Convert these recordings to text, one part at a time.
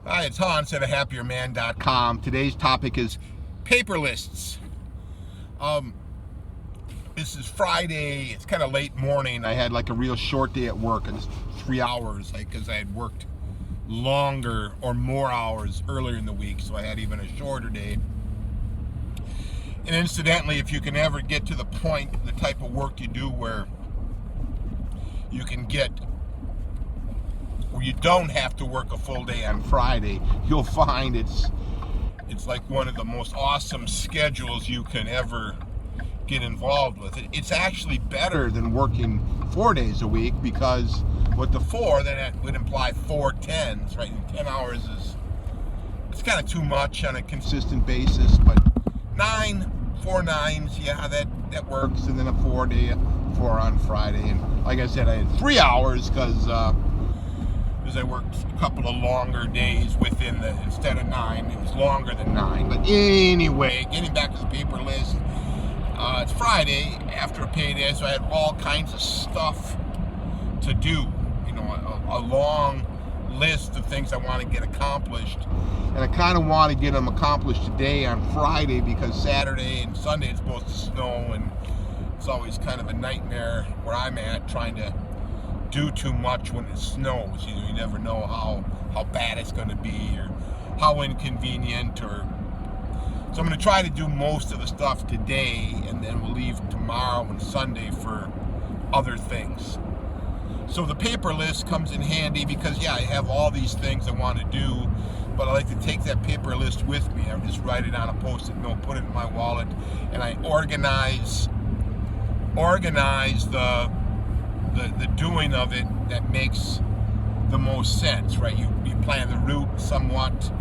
Hi, it's Hans at ahappierman.com. Today's topic is paper lists. This is Friday. It's kind of late morning. I had like a real short day at work, just 3 hours, because I had worked longer or more hours earlier in the week, so I had even a shorter day. And incidentally, if you can ever get to the point, the type of work you do where you can get where you don't have to work a full day on Friday, you'll find it's like one of the most awesome schedules you can ever get involved with. It's actually better than working 4 days a week, because with the 4, then it would imply 4 10s, right? And 10 hours it's kind of too much on a consistent basis, but 4 9s, yeah, that works. And then a 4 on Friday. And like I said, I had 3 hours because I worked a couple of longer days within instead of 9, it was longer than 9. But anyway, getting back to the paper list, it's Friday after a payday, so I had all kinds of stuff to do, a long list of things I want to get accomplished. And I kind of want to get them accomplished today on Friday, because Saturday and Sunday it's supposed to snow, and it's always kind of a nightmare where I'm at trying to do too much when it snows. You never know how bad it's going to be, or how inconvenient. So I'm going to try to do most of the stuff today, and then we'll leave tomorrow and Sunday for other things. So the paper list comes in handy because, I have all these things I want to do, but I like to take that paper list with me. I just write it on a Post-it note, put it in my wallet, and I organize the doing of it that makes the most sense, right? You plan the route somewhat.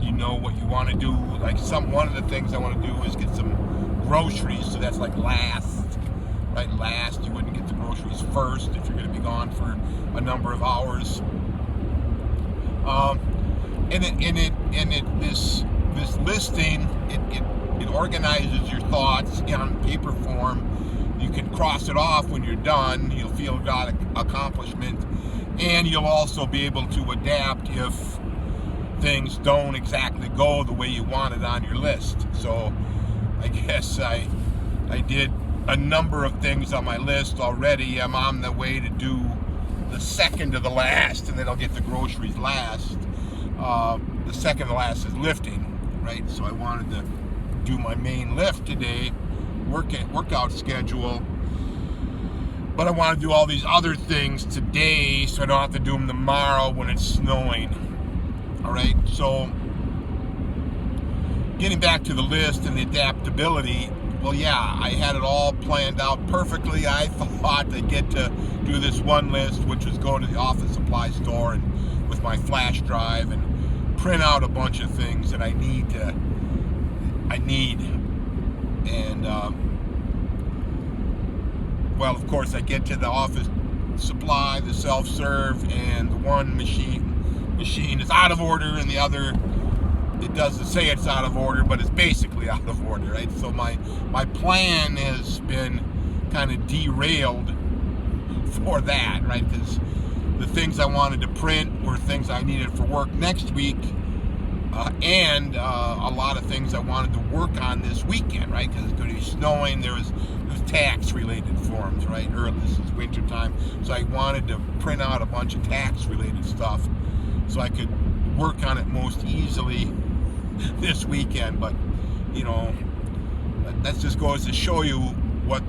You know what you want to do. Like one of the things I want to do is get some groceries, so that's like last, right? Last, you wouldn't get the groceries first if you're going to be gone for a number of hours. This listing, it organizes your thoughts on paper form. You can cross it off when you're done. You'll feel got accomplishment, and you'll also be able to adapt if things don't exactly go the way you want it on your list. So I guess I did a number of things on my list already. I'm on the way to do the second to the last, and then I'll get the groceries last. The second to last is lifting, right? So I wanted to do my main lift today, workout schedule, but I want to do all these other things today so I don't have to do them tomorrow when it's snowing. All right, so getting back to the list and the adaptability, I had it all planned out perfectly. I thought I'd get to do this one list, which was go to the office supply store and with my flash drive and print out a bunch of things that I need. And of course, I get to the office supply, the self-serve, and the one machine is out of order, and the other, it doesn't say it's out of order, but it's basically out of order, right? So my plan has been kind of derailed for that, right? Because the things I wanted to print were things I needed for work next week, and a lot of things I wanted to work on this weekend, right? Because it's going to be snowing. There's tax-related forms, right? This is winter time, so I wanted to print out a bunch of tax-related stuff so I could work on it most easily this weekend. But that just goes to show you what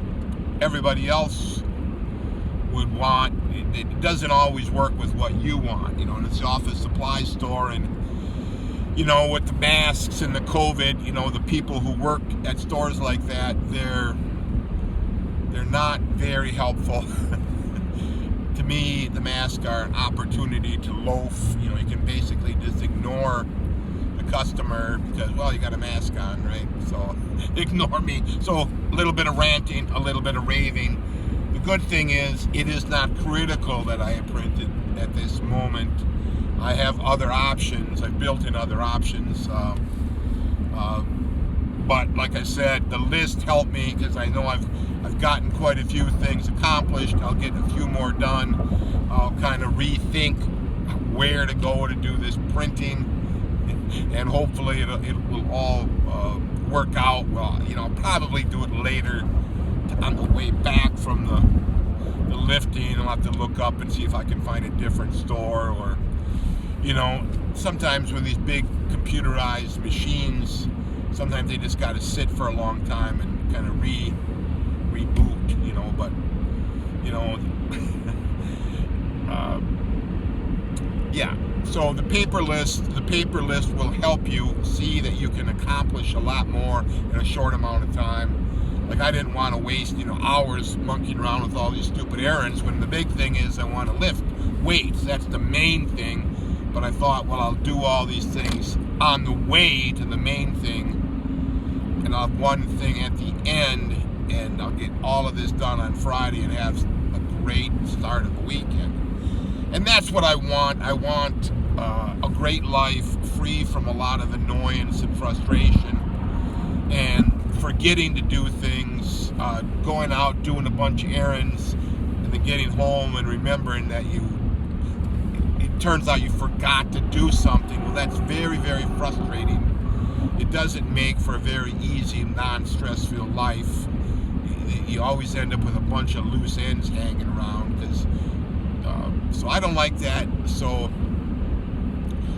everybody else would want. It doesn't always work with what you want, and it's the office supply store, and with the masks and the COVID, the people who work at stores like that, they're not very helpful. To me, the masks are an opportunity to loaf. You can basically just ignore the customer because, you got a mask on, right? So ignore me. So a little bit of ranting, a little bit of raving. The good thing is, it is not critical that I have printed at this moment. I have other options. I've built in other options. But like I said, the list helped me because I know I've gotten quite a few things accomplished. I'll get a few more done. I'll kind of rethink where to go to do this printing, and hopefully it will all work out. Well, I'll probably do it later on the way back from the lifting. I'll have to look up and see if I can find a different store, or sometimes with these big computerized machines, sometimes they just got to sit for a long time and kind of reboot, but yeah. So the paper list will help you see that you can accomplish a lot more in a short amount of time. Like, I didn't want to waste hours monkeying around with all these stupid errands, when the big thing is I want to lift weights. That's the main thing. But I thought, well, I'll do all these things on the way to the main thing, and I'll have one thing at the end, and I'll get all of this done on Friday and have a great start of the weekend. And that's what I want. I want a great life, free from a lot of annoyance and frustration, and forgetting to do things, going out, doing a bunch of errands, and then getting home and remembering that it turns out you forgot to do something. Well, that's very, very frustrating. It doesn't make for a very easy, non-stress-filled life. You always end up with a bunch of loose ends hanging around, so I don't like that. So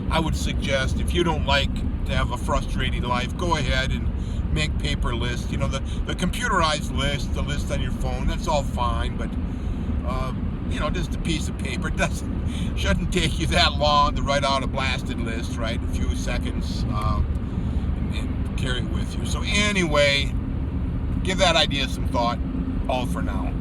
I would suggest, if you don't like to have a frustrating life, go ahead and make paper lists. The computerized list, the list on your phone, that's all fine, but just a piece of paper shouldn't take you that long to write out a blasted list, right? A few seconds, and carry it with you. So anyway, give that idea some thought. All for now.